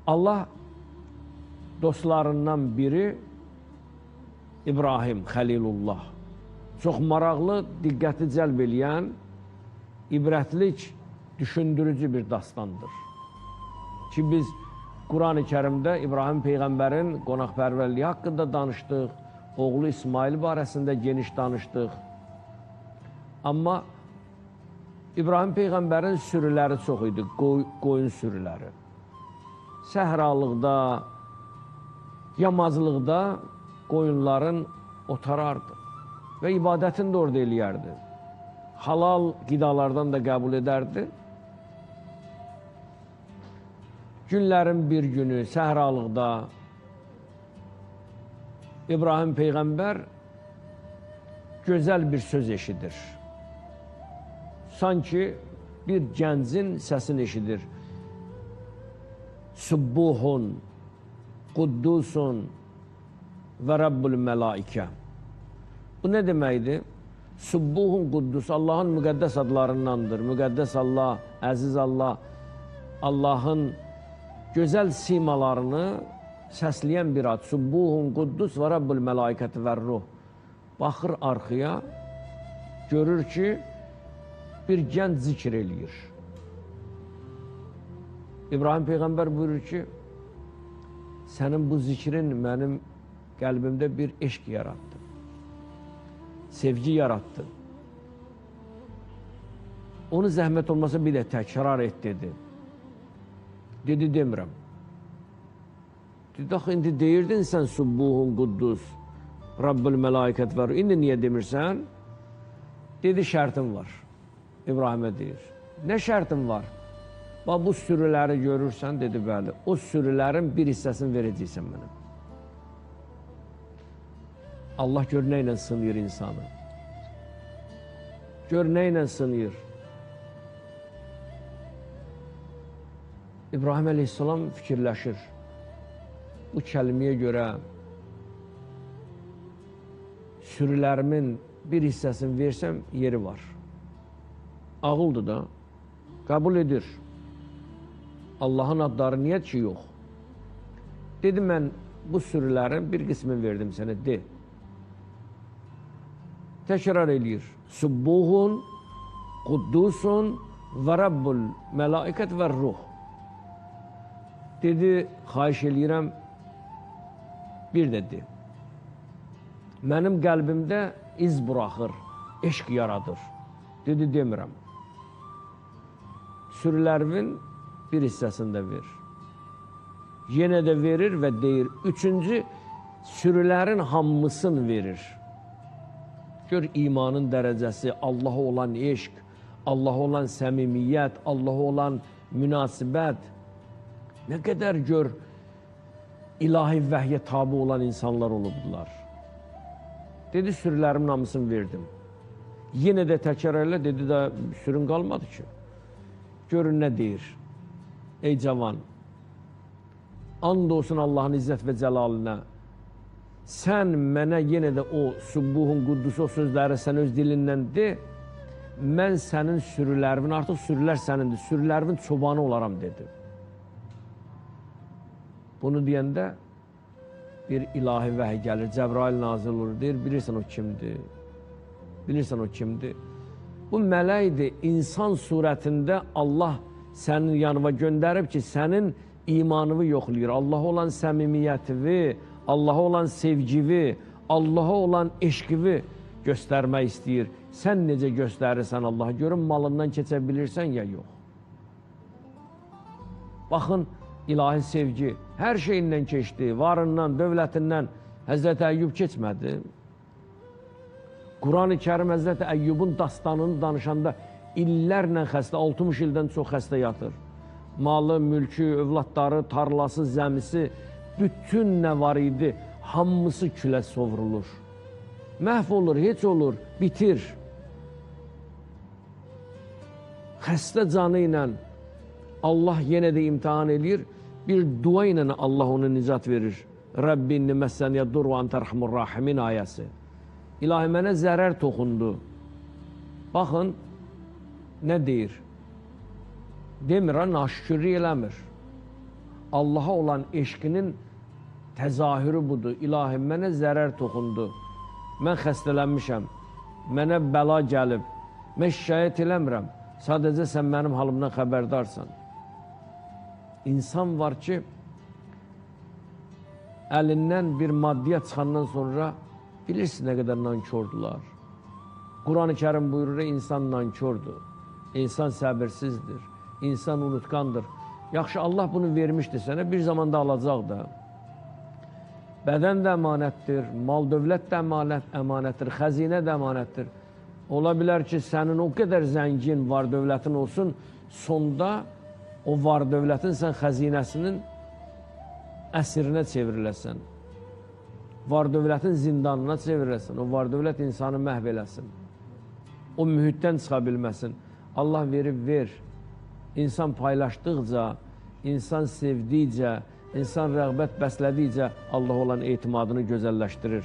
Allah dostlarından biri İbrahim Xəlilullah. Çox maraqlı, diqqəti cəlb eləyən, ibrətlik, düşündürücü bir dastandır. Ki biz Quran-ı Kərimdə İbrahim Peyğəmbərin qonaqpərvərliyi haqqında danışdıq, oğlu İsmail barəsində geniş danışdıq. Amma İbrahim Peyğəmbərin sürüləri çox idi, qoyun sürüləri. Səhralıqda, yamazlıqda qoyunların otarardı və ibadətini də orada eləyərdi. Halal qidalardan da qəbul edərdi. Günlərin bir günü səhralıqda İbrahim Peyğəmbər gözəl bir söz eşidir. Sanki bir gəncin səsini eşidir. Subbuhun, Quddusun və Rabbul Mələikə. Bu nə deməkdir? Subbuhun, Quddus, Allahın müqəddəs adlarındandır. Müqəddəs Allah, əziz Allah, Allahın gözəl simalarını səsləyən bir ad. Subbuhun, Quddus və Rabbul Mələikəti və Ruh. Baxır arxaya, görür ki, bir gənc zikr eləyir. İbrahim Peyğəmbər buyurur ki, sənin bu zikrin mənim qəlbimdə bir eşq yarattı. Sevgi yarattı. Onu zəhmət olmasa bir də təkrar et, dedi. Dedi, demirəm. Dedi, axı, indi deyirdin sən Subbuhun, Quddus, Rabbul Mələikət və Ruh. İndi niyə demirsən? Dedi, şərtim var. İbrahimə deyir. Nə şərtim var? Bax, bu sürüləri görürsən, dedi, bəli. O sürülərin bir hissəsini verəcəksən mənə. Allah gör nə ilə sınıyır insanı. Gör nə ilə sınıyır. İbrahim əleyhissalam fikirləşir. Bu kəlməyə görə sürülərimin bir hissəsini versəm, yeri var. Ağıldır da, qəbul edir. Allahın adları niyə ki, yox? Dedi, mən bu sürülərin bir qismini verdim sənə, de. Təkrar eləyir. Subbuhun, Quddusun və Rabbul Mələikət və Ruh. Dedi, xahiş eləyirəm, bir də de. Mənim qəlbimdə iz buraxır, eşq yaradır. Dedi, demirəm. Sürülərimin bir hissəsini də ver. Yenə də verir və deyir, üçüncü sürülərin hamısını verir. Gör imanın dərəcəsi, Allaha olan eşq, Allaha olan səmimiyyət, Allaha olan münasibət. Nə qədər gör ilahi vəhyə tabi olan insanlar olubdular. Dedi, sürülərimin hamısını verdim. Yenə də təkrar elə, dedi də sürün qalmadı ki. Görün nə deyir. Ey cavan, and olsun Allahın izzət və cəlalinə. Sən mənə yenə də o Subbuhun, Quddus, o sözləri sən öz dilindən de, mən sənin sürülərimin, artıq sürülər sənindir, sürülərimin çobanı olaram, dedi. Bunu deyəndə bir ilahi vəhiy gəlir, Cəbrail nazil olur, deyir, bilirsən o kimdir? Bilirsən o kimdir? Bu mələkdir, insan surətində Allah sənin yanıma göndərib ki, sənin imanını yoxlayır. Allaha olan səmimiyyətivi, Allaha olan sevgivi, Allaha olan eşqivi göstərmək istəyir. Sən necə göstərirsən Allaha? Görün, malından keçə bilirsən ya yox. Baxın, ilahi sevgi hər şeyindən keçdi, varından, dövlətindən. Həzrəti Əyyub keçmədi. Quran-ı Kərim Həzrəti Əyyubun dastanını danışanda illərlə xəstə, 60 ildən çox xəstə yatır. Malı, mülkü, övladları, tarlası, zəmisi, bütün nə var idi, hamısı külə sovrulur. Məhv olur, heç olur, bitir. Xəstə canı ilə Allah yenə də imtihan edir, bir dua ilə Allah ona nicat verir. Rəbbi inni məssəniyə dur və antərhamur rahimin ayəsi. İlahi, mənə zərər toxundu. Baxın, nə deyir? Demir, naşükürlük eləmir. Allaha olan eşqinin təzahürü budur. İlahi, mənə zərər toxundu. Mən xəstələnmişəm. Mənə bəla gəlib. Mən şikayət eləmirəm. Sadəcə sən mənim halımdan xəbərdarsan. İnsan var ki, əlindən bir maddiyyat çıxandan sonra bilirsiniz nə qədər nankördülər. Quran-ı Kərim buyurur, insan nankördür. İnsan səbirsizdir. İnsan unutqandır. Yaxşı, Allah bunu vermişdir sənə, bir zamanda alacaq da. Bədən də əmanətdir, mal dövlət də əmanətdir, xəzinə də əmanətdir. Ola bilər ki, sənin o qədər zəngin var dövlətin olsun, sonda o var dövlətin sən xəzinəsinin əsirinə çevriləsən. Var dövlətin zindanına çevriləsən, o var dövlət insanı məhv eləsin. O mühitdən çıxa bilməsin. Allah verib ver. İnsan paylaşdıqca, insan sevdikcə, insan rəğbət bəslədikcə Allah olan etimadını gözəlləşdirir.